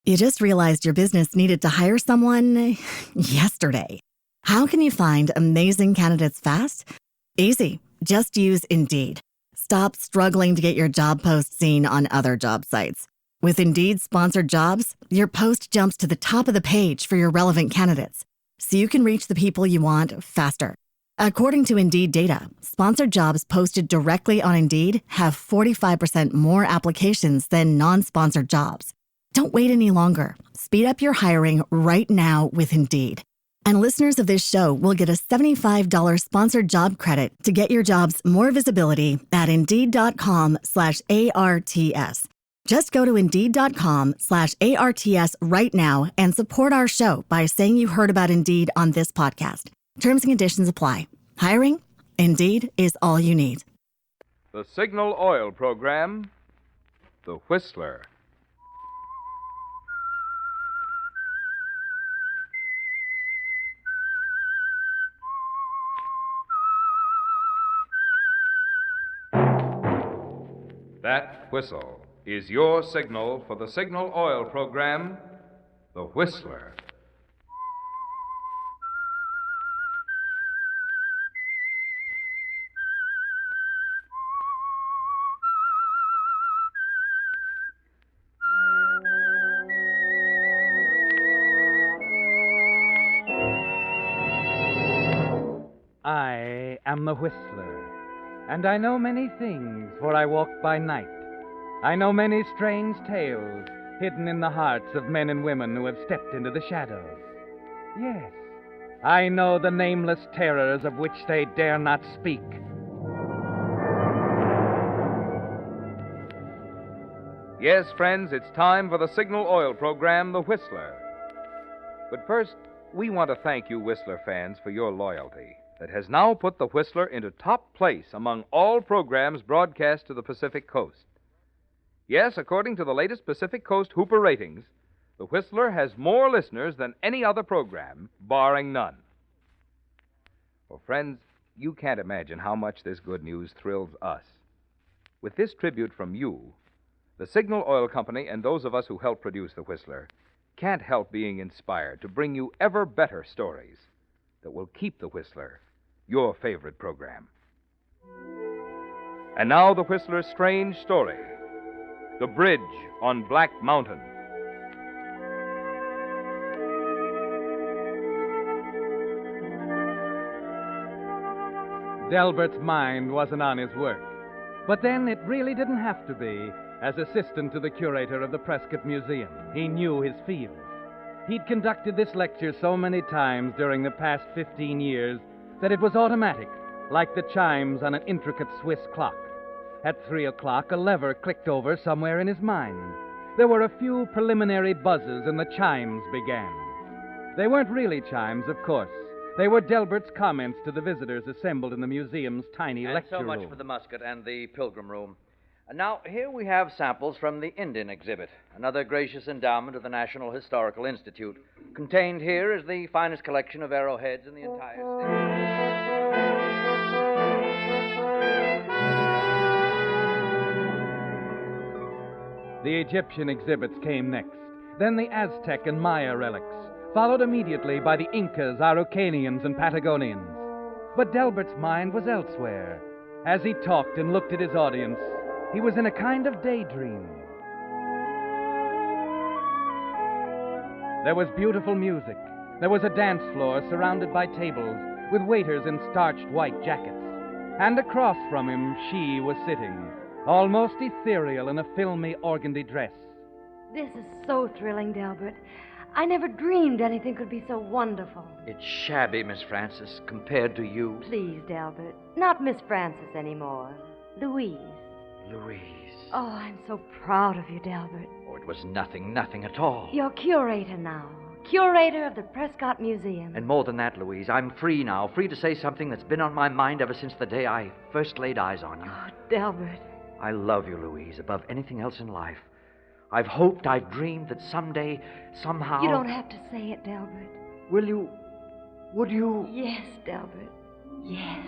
You just realized your business needed to hire someone yesterday. How can you find amazing candidates fast? Easy. Just use Indeed. Stop struggling to get your job post seen on other job sites. With Indeed sponsored jobs, your post jumps to the top of the page for your relevant candidates, so you can reach the people you want faster. According to Indeed data, sponsored jobs posted directly on Indeed have 45% more applications than non-sponsored jobs. Don't wait any longer. Speed up your hiring right now with Indeed. And listeners of this show will get a $75 sponsored job credit to get your jobs more visibility at Indeed.com/ARTS. Just go to Indeed.com/ARTS right now and support our show by saying you heard about Indeed on this podcast. Terms and conditions apply. Hiring? Indeed is all you need. The Signal Oil Program, The Whistler. That whistle is your signal for the Signal Oil Program, The Whistler. I am the Whistler, and I know many things, for I walk by night. I know many strange tales hidden in the hearts of men and women who have stepped into the shadows. Yes, I know the nameless terrors of which they dare not speak. Yes, friends, it's time for the Signal Oil Program, The Whistler. But first, we want to thank you, Whistler fans, for your loyalty that has now put The Whistler into top place among all programs broadcast to the Pacific Coast. Yes, according to the latest Pacific Coast Hooper ratings, The Whistler has more listeners than any other program, barring none. Well, friends, you can't imagine how much this good news thrills us. With this tribute from you, the Signal Oil Company and those of us who help produce The Whistler can't help being inspired to bring you ever better stories that will keep The Whistler your favorite program. And now The Whistler's strange story, The Bridge on Black Mountain. Delbert's mind wasn't on his work. But then it really didn't have to be. As assistant to the curator of the Prescott Museum, he knew his field. He'd conducted this lecture so many times during the past 15 years that it was automatic, like the chimes on an intricate Swiss clock. At 3 o'clock, a lever clicked over somewhere in his mind. There were a few preliminary buzzes, and the chimes began. They weren't really chimes, of course. They were Delbert's comments to the visitors assembled in the museum's tiny lecture room. And so much for the musket and the pilgrim room. And now, here we have samples from the Indian exhibit, another gracious endowment of the National Historical Institute. Contained here is the finest collection of arrowheads in the entire state. The Egyptian exhibits came next, then the Aztec and Maya relics, followed immediately by the Incas, Araucanians, and Patagonians. But Delbert's mind was elsewhere. As he talked and looked at his audience, he was in a kind of daydream. There was beautiful music. There was a dance floor surrounded by tables with waiters in starched white jackets. And across from him, she was sitting, almost ethereal in a filmy organdy dress. This is so thrilling, Delbert. I never dreamed anything could be so wonderful. It's shabby, Miss Francis, compared to you. Please, Delbert. Not Miss Francis anymore. Louise. Louise. Oh, I'm so proud of you, Delbert. Oh, it was nothing at all. You're curator now. Curator of the Prescott Museum. And more than that, Louise, I'm free now. Free to say something that's been on my mind ever since the day I first laid eyes on you. Oh, Delbert. I love you, Louise, above anything else in life. I've hoped, I've dreamed that someday, somehow... You don't have to say it, Delbert. Will you? Would you? Yes, Delbert. Yes.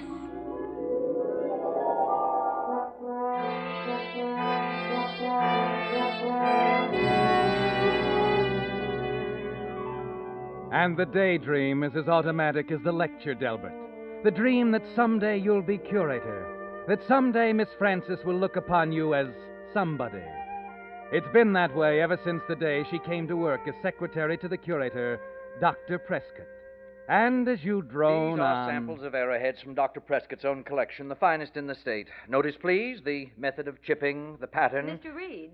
And the daydream is as automatic as the lecture, Delbert. The dream that someday you'll be curator, that someday Miss Frances will look upon you as somebody. It's been that way ever since the day she came to work as secretary to the curator, Dr. Prescott. And as you drone These are on... samples of arrowheads from Dr. Prescott's own collection, the finest in the state. Notice, please, the method of chipping, the pattern. Mr. Reed.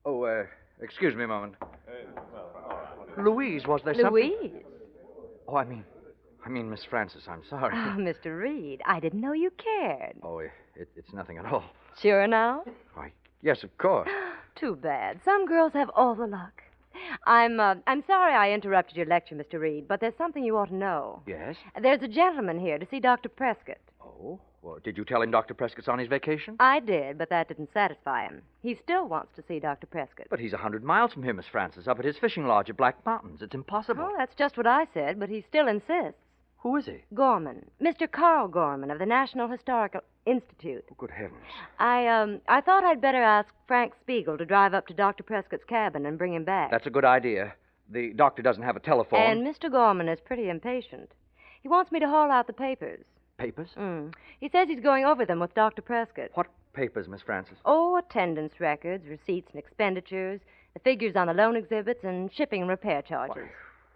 Oh, excuse me a moment. Louise, was there something? Louise? Oh, I mean, Miss Frances, I'm sorry. Oh, Mr. Reed, I didn't know you cared. Oh, it's nothing at all. Sure now? Why, yes, of course. Too bad. Some girls have all the luck. I'm sorry I interrupted your lecture, Mr. Reed, but there's something you ought to know. Yes? There's a gentleman here to see Dr. Prescott. Oh, well, did you tell him Dr. Prescott's on his vacation? I did, but that didn't satisfy him. He still wants to see Dr. Prescott. But he's 100 miles from here, Miss Frances, up at his fishing lodge at Black Mountains. It's impossible. Oh, that's just what I said, but he still insists. Who is he? Gorman. Mr. Carl Gorman of the National Historical Institute. Oh, good heavens. I thought I'd better ask Frank Spiegel to drive up to Dr. Prescott's cabin and bring him back. That's a good idea. The doctor doesn't have a telephone. And Mr. Gorman is pretty impatient. He wants me to haul out the papers. Papers? He says he's going over them with Dr. Prescott. What papers, Miss Frances? Oh, attendance records, receipts and expenditures, the figures on the loan exhibits, and shipping and repair charges. Why,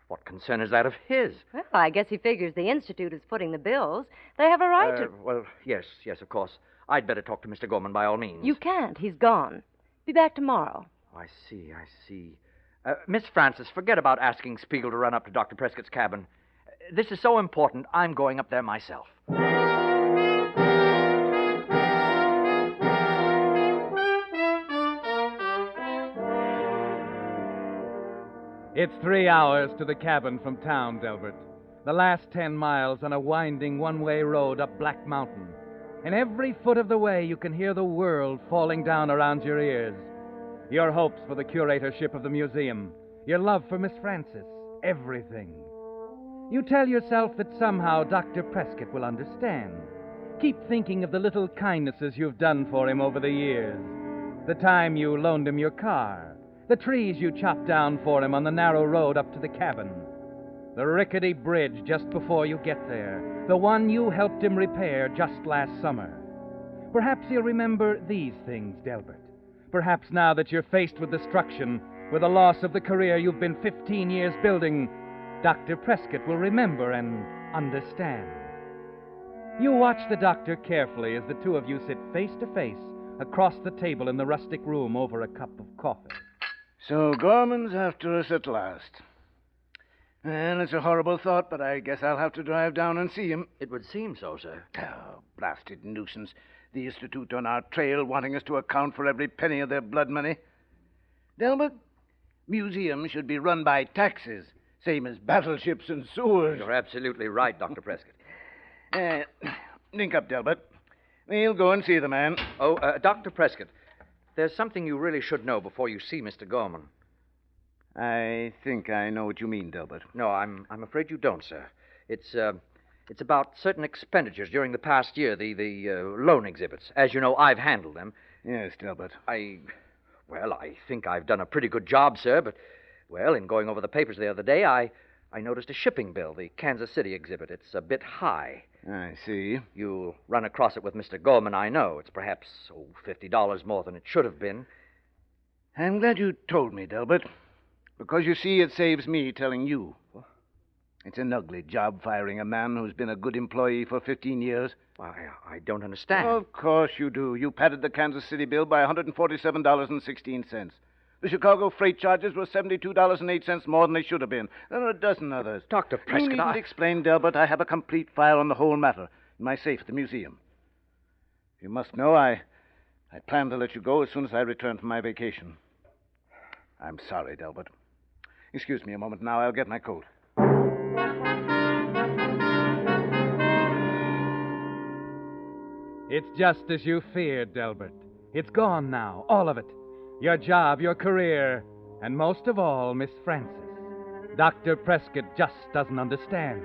what concern is that of his? Well, I guess he figures the Institute is footing the bills. They have a right to... Well, yes, of course. I'd better talk to Mr. Gorman by all means. You can't. He's gone. Be back tomorrow. Oh, I see. Miss Frances, forget about asking Spiegel to run up to Dr. Prescott's cabin. This is so important, I'm going up there myself. It's 3 hours to the cabin from town, Delbert. The last 10 miles on a winding one-way road up Black Mountain. And every foot of the way you can hear the world falling down around your ears. Your hopes for the curatorship of the museum, your love for Miss Frances, everything. You tell yourself that somehow Dr. Prescott will understand. Keep thinking of the little kindnesses you've done for him over the years. The time you loaned him your car, the trees you chopped down for him on the narrow road up to the cabin, the rickety bridge just before you get there, the one you helped him repair just last summer. Perhaps he'll remember these things, Delbert. Perhaps now that you're faced with destruction, with the loss of the career you've been 15 years building, Dr. Prescott will remember and understand. You watch the doctor carefully as the two of you sit face to face across the table in the rustic room over a cup of coffee. So Gorman's after us at last. Well, it's a horrible thought, but I guess I'll have to drive down and see him. It would seem so, sir. Oh, blasted nuisance. The Institute on our trail wanting us to account for every penny of their blood money. Delbert, museums should be run by taxes, same as battleships and sewers. You're absolutely right, Dr. Prescott. Link up, Delbert. We'll go and see the man. Oh, Dr. Prescott, there's something you really should know before you see Mr. Gorman. I think I know what you mean, Delbert. No, I'm afraid you don't, sir. It's about certain expenditures during the past year, the loan exhibits. As you know, I've handled them. Yes, Delbert. I think I've done a pretty good job, sir, but, in going over the papers the other day, I noticed a shipping bill, the Kansas City exhibit. It's a bit high. I see. You'll run across it with Mr. Gorman, I know. It's perhaps, $50 more than it should have been. I'm glad you told me, Delbert. Because, you see, it saves me telling you. It's an ugly job firing a man who's been a good employee for 15 years. I don't understand. Of course you do. You padded the Kansas City bill by $147.16. The Chicago freight charges were $72.08 more than they should have been. There are a dozen others. Dr. Prescott, You needn't explain, Delbert. I have a complete file on the whole matter in my safe at the museum. You must know I plan to let you go as soon as I return from my vacation. I'm sorry, Delbert. Excuse me a moment now. I'll get my coat. It's just as you feared, Delbert. It's gone now, all of it. Your job, your career, and most of all, Miss Frances. Dr. Prescott just doesn't understand.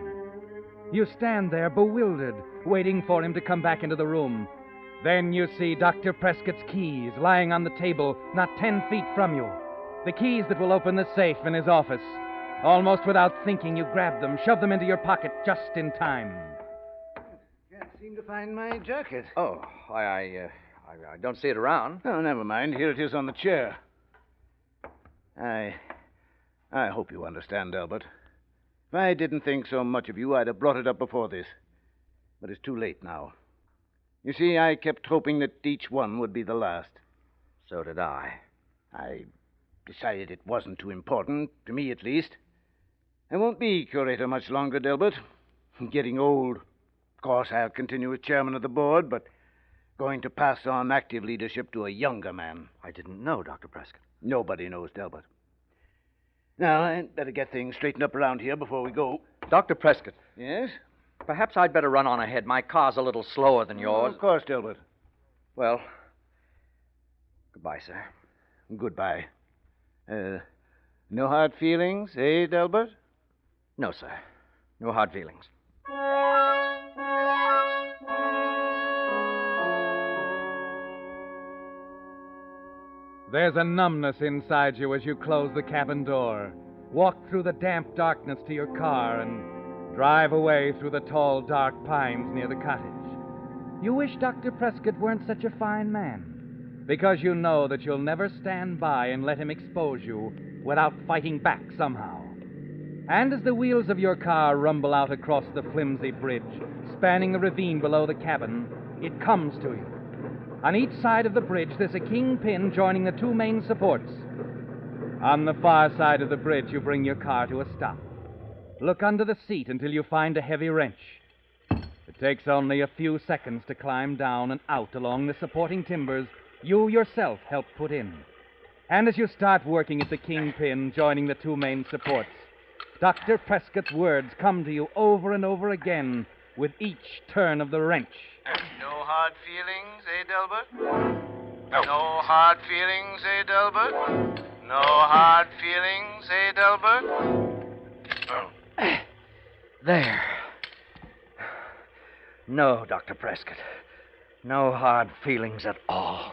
You stand there bewildered, waiting for him to come back into the room. Then you see Dr. Prescott's keys lying on the table not 10 feet from you. The keys that will open the safe in his office. Almost without thinking, you grab them, shove them into your pocket just in time. Can't seem to find my jacket. Oh, I don't see it around. Oh, never mind. Here it is on the chair. I hope you understand, Albert. If I didn't think so much of you, I'd have brought it up before this. But it's too late now. You see, I kept hoping that each one would be the last. So did I. I decided it wasn't too important, to me at least. I won't be curator much longer, Delbert. I'm getting old. Of course, I'll continue as chairman of the board, but going to pass on active leadership to a younger man. I didn't know, Dr. Prescott. Nobody knows, Delbert. Now, I'd better get things straightened up around here before we go. Dr. Prescott, Yes? perhaps I'd better run on ahead. My car's a little slower than yours. Of course, Delbert. Well, goodbye, sir. Goodbye. No hard feelings, eh, Delbert? No, sir. No hard feelings. There's a numbness inside you as you close the cabin door, walk through the damp darkness to your car, and drive away through the tall, dark pines near the cottage. You wish Dr. Prescott weren't such a fine man, because you know that you'll never stand by and let him expose you without fighting back somehow. And as the wheels of your car rumble out across the flimsy bridge, spanning the ravine below the cabin, it comes to you. On each side of the bridge, there's a kingpin joining the two main supports. On the far side of the bridge, you bring your car to a stop. Look under the seat until you find a heavy wrench. It takes only a few seconds to climb down and out along the supporting timbers you yourself helped put in. And as you start working at the kingpin joining the two main supports, Dr. Prescott's words come to you over and over again with each turn of the wrench. No hard feelings, eh, Delbert? No hard feelings, eh, Delbert? No hard feelings, eh, Delbert? There. No, Dr. Prescott. No hard feelings at all.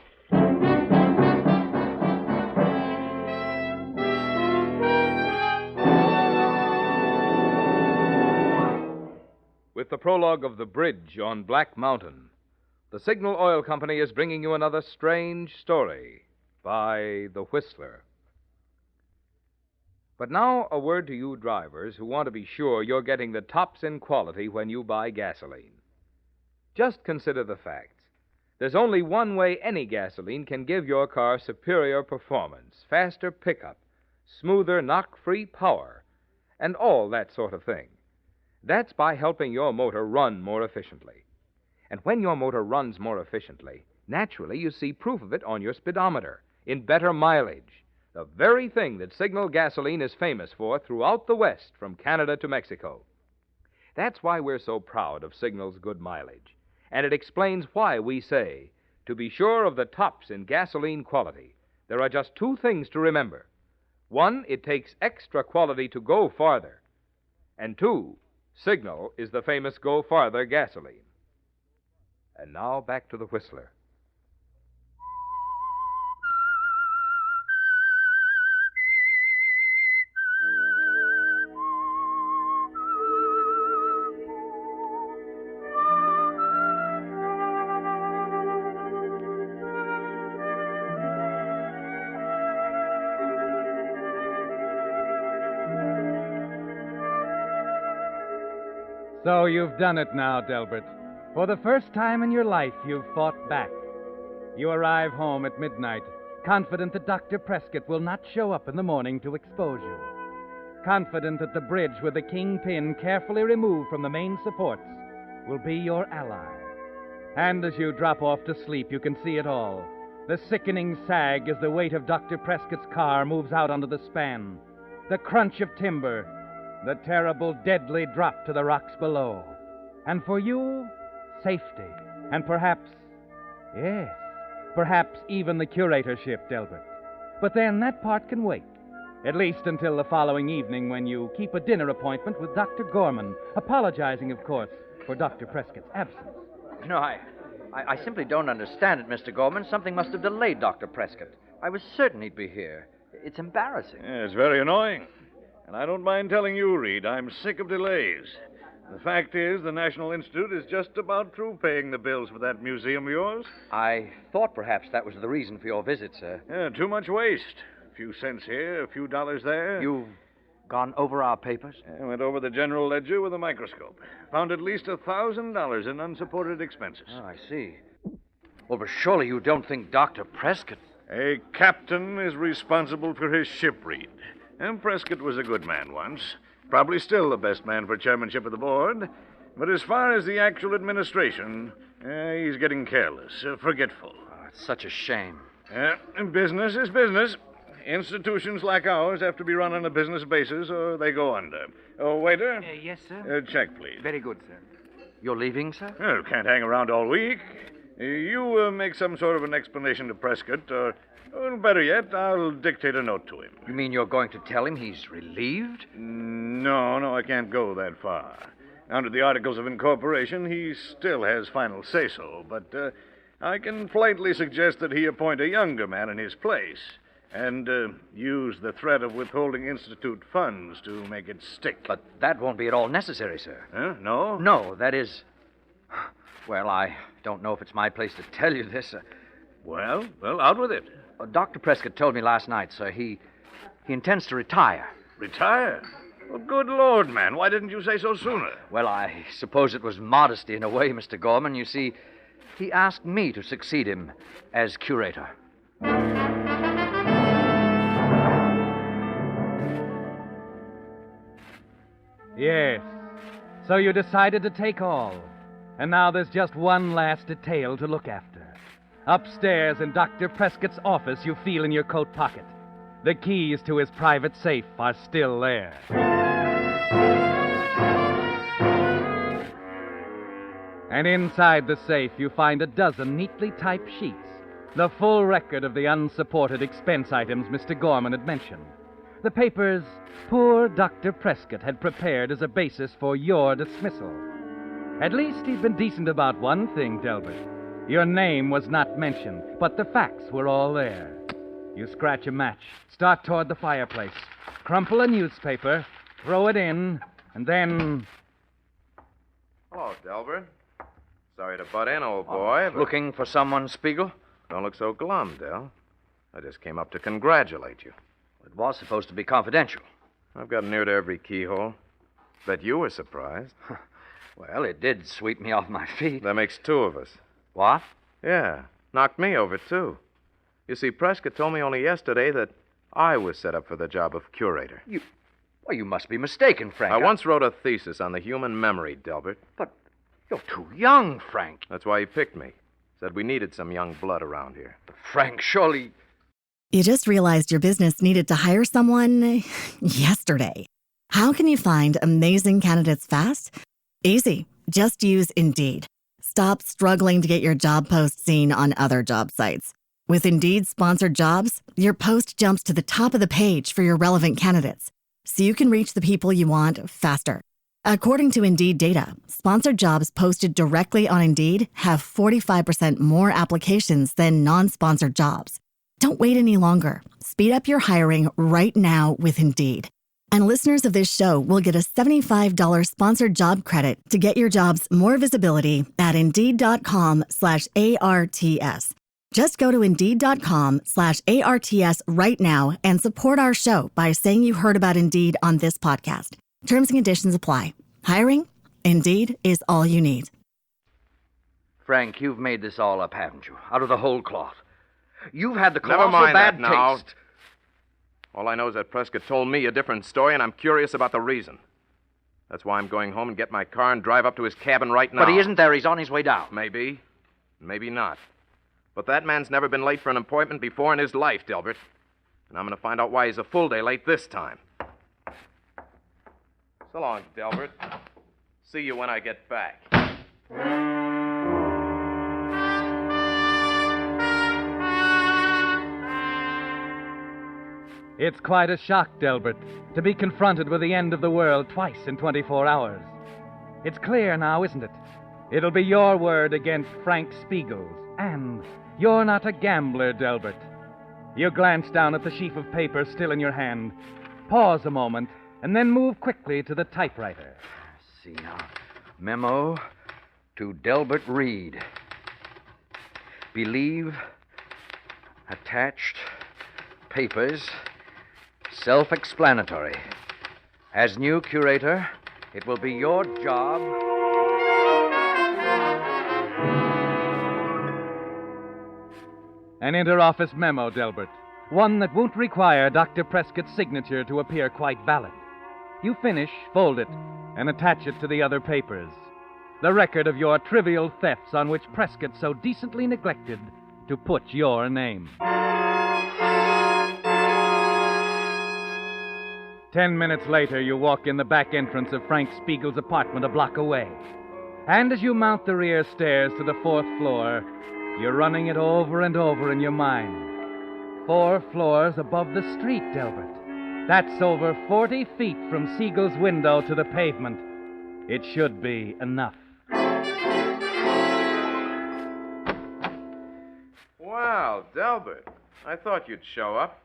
With the prologue of The Bridge on Black Mountain, the Signal Oil Company is bringing you another strange story by The Whistler. But now, a word to you drivers who want to be sure you're getting the tops in quality when you buy gasoline. Just consider the facts. There's only one way any gasoline can give your car superior performance, faster pickup, smoother knock-free power, and all that sort of thing. That's by helping your motor run more efficiently. And when your motor runs more efficiently, naturally you see proof of it on your speedometer, in better mileage, the very thing that Signal gasoline is famous for throughout the West, from Canada to Mexico. That's why we're so proud of Signal's good mileage, and it explains why we say, to be sure of the tops in gasoline quality, there are just two things to remember. One, it takes extra quality to go farther. And two, Signal is the famous Go Farther gasoline. And now back to the Whistler. So you've done it now, Delbert. For the first time in your life, you've fought back. You arrive home at midnight, confident that Dr. Prescott will not show up in the morning to expose you. Confident that the bridge with the kingpin carefully removed from the main supports will be your ally. And as you drop off to sleep, you can see it all. The sickening sag as the weight of Dr. Prescott's car moves out onto the span. The crunch of timber. The terrible, deadly drop to the rocks below. And for you, safety. And perhaps, yes, perhaps even the curatorship, Delbert. But then that part can wait. At least until the following evening when you keep a dinner appointment with Dr. Gorman, apologizing, of course, for Dr. Prescott's absence. No, I simply don't understand it, Mr. Gorman. Something must have delayed Dr. Prescott. I was certain he'd be here. It's embarrassing. Yeah, it's very annoying. And I don't mind telling you, Reed, I'm sick of delays. The fact is, the National Institute is just about through paying the bills for that museum of yours. I thought perhaps that was the reason for your visit, sir. Yeah, too much waste. A few cents here, a few dollars there. You've gone over our papers? I went over the general ledger with a microscope. Found at least $1,000 in unsupported expenses. Oh, I see. Well, but surely you don't think Dr. Prescott... A captain is responsible for his ship, Reed. And Prescott was a good man once. Probably still the best man for chairmanship of the board. But as far as the actual administration, he's getting careless, forgetful. Oh, it's such a shame. Business is business. Institutions like ours have to be run on a business basis or they go under. Oh, waiter? Yes, sir. Check, please. Very good, sir. You're leaving, sir? Oh, can't hang around all week. You make some sort of an explanation to Prescott, or better yet, I'll dictate a note to him. You mean you're going to tell him he's relieved? No, I can't go that far. Under the Articles of Incorporation, he still has final say-so, but I can politely suggest that he appoint a younger man in his place and use the threat of withholding Institute funds to make it stick. But that won't be at all necessary, sir. Huh? No? No, that is... Well, I don't know if it's my place to tell you this. Well, out with it. Dr. Prescott told me last night, sir, he intends to retire. Retire? Well, good Lord, man. Why didn't you say so sooner? Well, I suppose it was modesty in a way, Mr. Gorman. You see, he asked me to succeed him as curator. Yes. So you decided to take all. And now there's just one last detail to look after. Upstairs in Dr. Prescott's office, you feel in your coat pocket. The keys to his private safe are still there. And inside the safe, you find a dozen neatly typed sheets, the full record of the unsupported expense items Mr. Gorman had mentioned. The papers poor Dr. Prescott had prepared as a basis for your dismissal. At least he'd been decent about one thing, Delbert. Your name was not mentioned, but the facts were all there. You scratch a match, start toward the fireplace, crumple a newspaper, throw it in, and then... Hello, Delbert. Sorry to butt in, old boy, but... Looking for someone, Spiegel? Don't look so glum, Del. I just came up to congratulate you. It was supposed to be confidential. I've got near to every keyhole. Bet you were surprised. Well, it did sweep me off my feet. That makes two of us. What? Yeah, knocked me over, too. You see, Prescott told me only yesterday that I was set up for the job of curator. You must be mistaken, Frank. I once wrote a thesis on the human memory, Delbert. But you're too young, Frank. That's why he picked me. Said we needed some young blood around here. But Frank, surely... You just realized your business needed to hire someone yesterday. How can you find amazing candidates fast? Easy. Just use Indeed. Stop struggling to get your job post seen on other job sites. With Indeed sponsored jobs, your post jumps to the top of the page for your relevant candidates, so you can reach the people you want faster. According to Indeed data, sponsored jobs posted directly on Indeed have 45% more applications than non-sponsored jobs. Don't wait any longer. Speed up your hiring right now with Indeed. And listeners of this show will get a $75 sponsored job credit to get your jobs more visibility at Indeed.com/ARTS. Just go to Indeed.com/ARTS right now and support our show by saying you heard about Indeed on this podcast. Terms and conditions apply. Hiring? Indeed is all you need. Frank, you've made this all up, haven't you? Out of the whole cloth. You've had the Never colossal mind bad that now. taste. All I know is that Prescott told me a different story, and I'm curious about the reason. That's why I'm going home and get my car and drive up to his cabin right now. But he isn't there. He's on his way down. Maybe. Maybe not. But that man's never been late for an appointment before in his life, Delbert. And I'm going to find out why he's a full day late this time. So long, Delbert. See you when I get back. It's quite a shock, Delbert, to be confronted with the end of the world twice in 24 hours. It's clear now, isn't it? It'll be your word against Frank Spiegel's. And you're not a gambler, Delbert. You glance down at the sheaf of paper still in your hand, pause a moment, and then move quickly to the typewriter. See now. Memo to Delbert Reed. Believe attached papers self-explanatory. As new curator, it will be your job. An inter-office memo, Delbert. One that won't require Dr. Prescott's signature to appear quite valid. You finish, fold it, and attach it to the other papers. The record of your trivial thefts on which Prescott so decently neglected to put your name. 10 minutes later, you walk in the back entrance of Frank Spiegel's apartment a block away. And as you mount the rear stairs to the 4th floor, you're running it over and over in your mind. 4 floors above the street, Delbert. That's over 40 feet from Siegel's window to the pavement. It should be enough. Wow, Delbert. I thought you'd show up.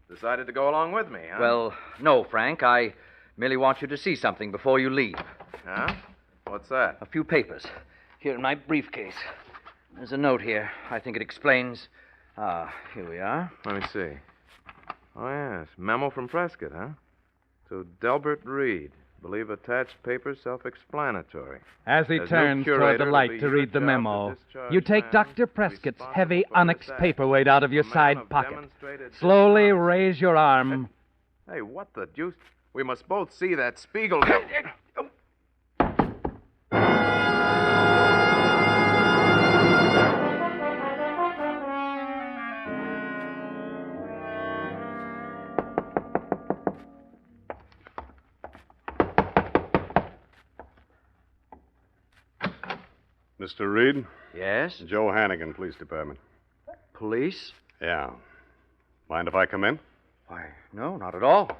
Decided to go along with me, huh? Well, no, Frank. I merely want you to see something before you leave. Huh? What's that? A few papers. Here in my briefcase. There's a note here. I think it explains. Here we are. Let me see. Oh, yes. Memo from Prescott, huh? To Delbert Reed. Believe attached papers self-explanatory. As he turns toward the light to read the memo, you take Dr. Prescott's heavy onyx paperweight out of your side pocket. Slowly raise your arm. Hey, what the deuce? We must both see that Spiegel. Mr. Reed? Yes? Joe Hannigan, Police Department. Police? Yeah. Mind if I come in? Why, no, not at all.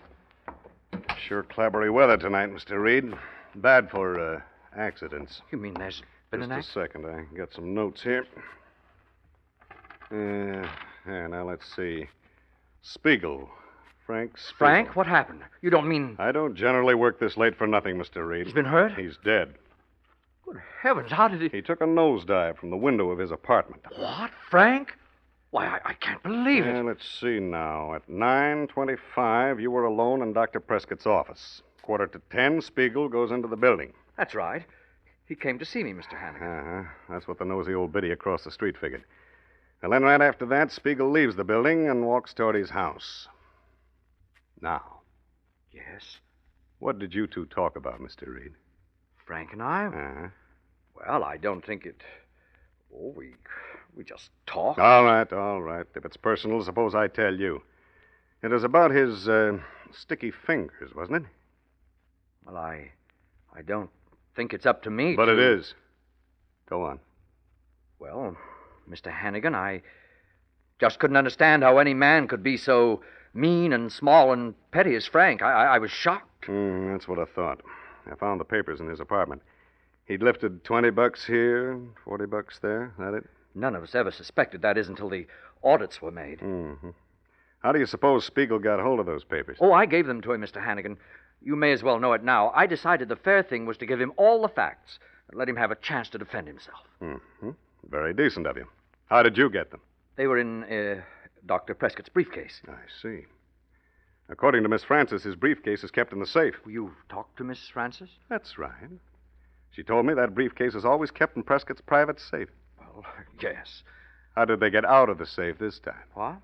Sure clabbery weather tonight, Mr. Reed. Bad for, accidents. You mean there's been Just an a accident? second. I got some notes here. Here, now let's see. Spiegel. Frank Spiegel. Frank, what happened? You don't mean... I don't generally work this late for nothing, Mr. Reed. He's been hurt? He's dead. Good heavens, how did he... He took a nosedive from the window of his apartment. What, Frank? Why, I can't believe it. Let's see now. At 9:25, you were alone in Dr. Prescott's office. 9:45, Spiegel goes into the building. That's right. He came to see me, Mr. Hannigan. Uh-huh. That's what the nosy old biddy across the street figured. And then right after that, Spiegel leaves the building and walks toward his house. Now, Yes? what did you two talk about, Mr. Reed? Frank and I? Uh-huh. Well, I don't think it... Oh, we just talked. All right. If it's personal, suppose I tell you. It was about his, sticky fingers, wasn't it? Well, I don't think it's up to me But to... it is. Go on. Well, Mr. Hannigan, I just couldn't understand how any man could be so mean and small and petty as Frank. I was shocked. That's what I thought. I found the papers in his apartment. He'd lifted $20 here, $40 there. That it? None of us ever suspected that is until the audits were made. Mm-hmm. How do you suppose Spiegel got hold of those papers? Oh, I gave them to him, Mr. Hannigan. You may as well know it now. I decided the fair thing was to give him all the facts and let him have a chance to defend himself. Mm-hmm. Very decent of you. How did you get them? They were in Dr. Prescott's briefcase. I see. According to Miss Francis, his briefcase is kept in the safe. You talked to Miss Francis? That's right. She told me that briefcase is always kept in Prescott's private safe. Well, yes. How did they get out of the safe this time? What?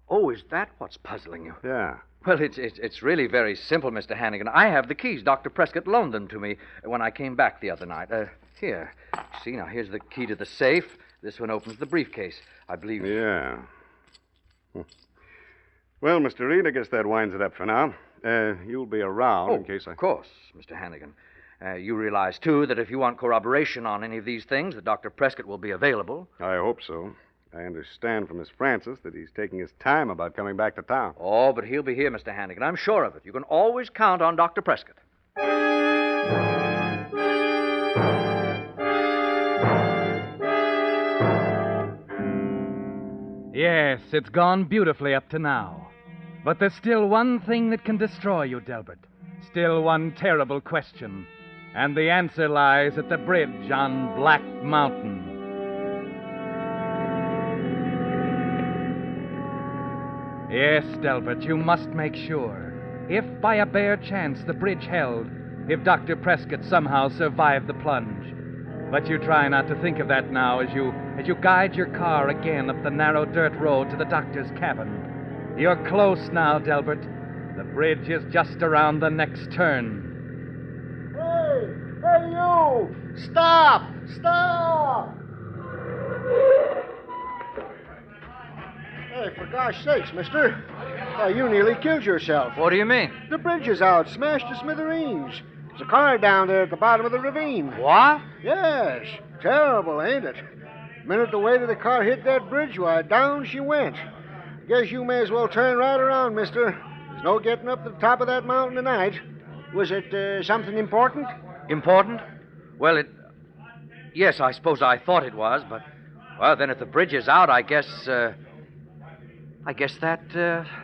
Oh, is that what's puzzling you? Yeah. Well, it's really very simple, Mr. Hannigan. I have the keys. Dr. Prescott loaned them to me when I came back the other night. Here. See, now, here's the key to the safe. This one opens the briefcase. I believe... Yeah. Well, Mr. Reed, I guess that winds it up for now. You'll be around in case I... Of course, Mr. Hannigan. You realize, too, that if you want corroboration on any of these things, that Dr. Prescott will be available. I hope so. I understand from Miss Francis that he's taking his time about coming back to town. Oh, but he'll be here, Mr. Hannigan. I'm sure of it. You can always count on Dr. Prescott. Yes, it's gone beautifully up to now. But there's still one thing that can destroy you, Delbert. Still one terrible question. And the answer lies at the bridge on Black Mountain. Yes, Delbert, you must make sure. If by a bare chance the bridge held, if Dr. Prescott somehow survived the plunge. But you try not to think of that now as you guide your car again up the narrow dirt road to the doctor's cabin. You're close now, Delbert. The bridge is just around the next turn. Hey, you! Stop! Stop! Hey, for gosh sakes, mister. You nearly killed yourself. What do you mean? The bridge is out, smashed to smithereens. There's a car down there at the bottom of the ravine. What? Yes. Terrible, ain't it? Minute the weight of the car hit that bridge, why, down she went. Guess you may as well turn right around, mister. There's no getting up to the top of that mountain tonight. Was it something important? Important? Well, yes, I suppose I thought it was, but, well, then if the bridge is out, I guess that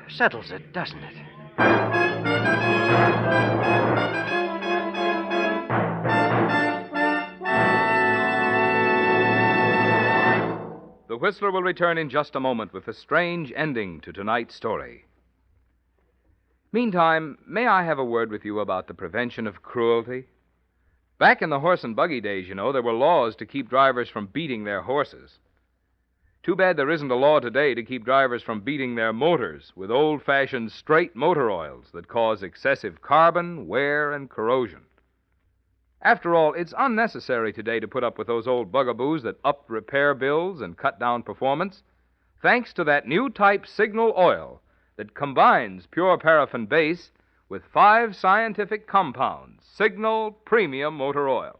settles it, doesn't it? The Whistler will return in just a moment with a strange ending to tonight's story. Meantime, may I have a word with you about the prevention of cruelty? Back in the horse and buggy days, you know, there were laws to keep drivers from beating their horses. Too bad there isn't a law today to keep drivers from beating their motors with old-fashioned straight motor oils that cause excessive carbon, wear, and corrosion. After all, it's unnecessary today to put up with those old bugaboos that up repair bills and cut down performance, thanks to that new type signal oil that combines pure paraffin base with 5 scientific compounds, Signal Premium Motor Oil.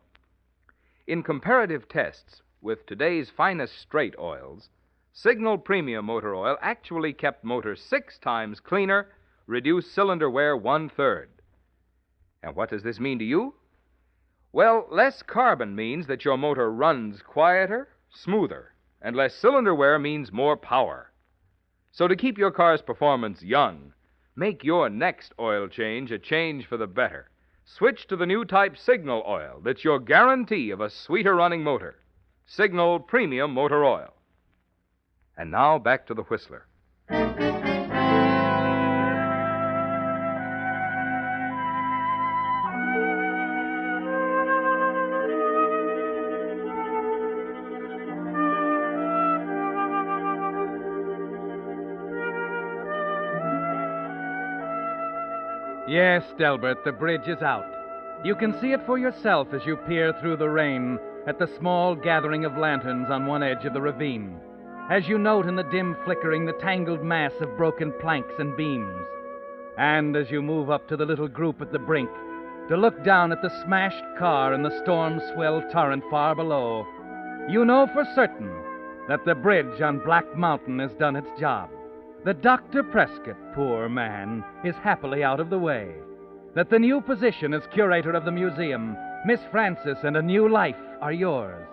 In comparative tests with today's finest straight oils, Signal Premium Motor Oil actually kept motors 6 times cleaner, reduced cylinder wear 1/3. And what does this mean to you? Well, less carbon means that your motor runs quieter, smoother, and less cylinder wear means more power. So to keep your car's performance young, make your next oil change a change for the better. Switch to the new type Signal Oil that's your guarantee of a sweeter running motor. Signal Premium Motor Oil. And now back to the Whistler. Yes, Delbert, the bridge is out. You can see it for yourself as you peer through the rain at the small gathering of lanterns on one edge of the ravine. As you note in the dim flickering the tangled mass of broken planks and beams. And as you move up to the little group at the brink to look down at the smashed car and the storm-swelled torrent far below, you know for certain that the bridge on Black Mountain has done its job. That Dr. Prescott, poor man, is happily out of the way. That the new position as curator of the museum, Miss Frances, and a new life are yours.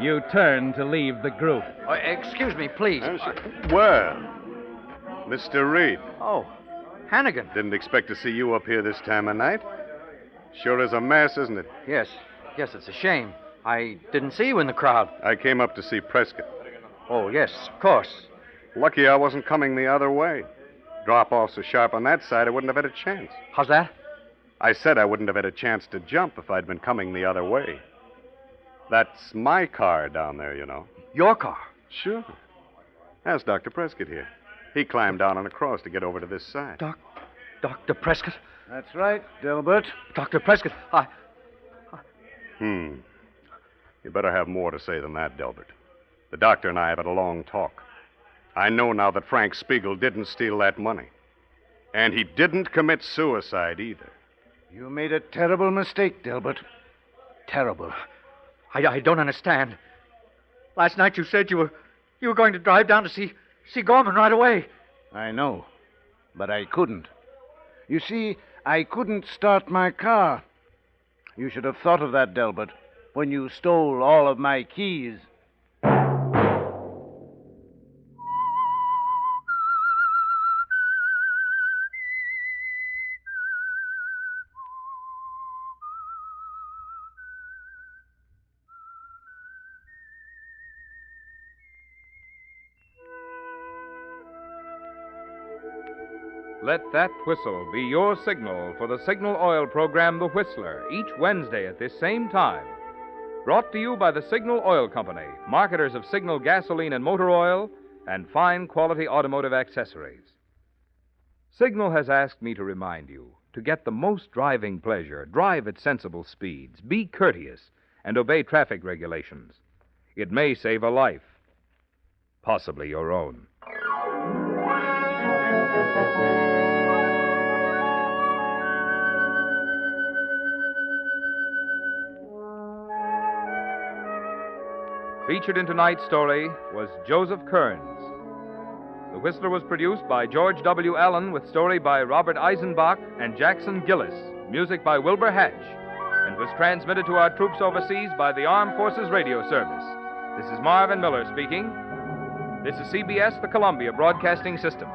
You turn to leave the group. Excuse me, please. Well, Mr. Reed. Oh, Hannigan. Didn't expect to see you up here this time of night. Sure is a mess, isn't it? Yes, it's a shame. I didn't see you in the crowd. I came up to see Prescott. Oh, yes, of course. Lucky I wasn't coming the other way. Drop-off so sharp on that side, I wouldn't have had a chance. How's that? I said I wouldn't have had a chance to jump if I'd been coming the other way. That's my car down there, you know. Your car? Sure. That's Dr. Prescott here. He climbed down and across to get over to this side. Dr. Prescott? That's right, Delbert. Dr. Prescott, You better have more to say than that, Delbert. The doctor and I have had a long talk. I know now that Frank Spiegel didn't steal that money. And he didn't commit suicide either. You made a terrible mistake, Delbert. Terrible. I don't understand. Last night you said you were going to drive down to see Gorman right away. I know, but I couldn't. You see, I couldn't start my car. You should have thought of that, Delbert, when you stole all of my keys. Let that whistle be your signal for the Signal Oil program, The Whistler, each Wednesday at this same time. Brought to you by the Signal Oil Company, marketers of Signal gasoline and motor oil and fine quality automotive accessories. Signal has asked me to remind you to get the most driving pleasure, drive at sensible speeds, be courteous, and obey traffic regulations. It may save a life, possibly your own. Featured in tonight's story was Joseph Kearns. The Whistler was produced by George W. Allen with story by Robert Eisenbach and Jackson Gillis, music by Wilbur Hatch, and was transmitted to our troops overseas by the Armed Forces Radio Service. This is Marvin Miller speaking. This is CBS, the Columbia Broadcasting System.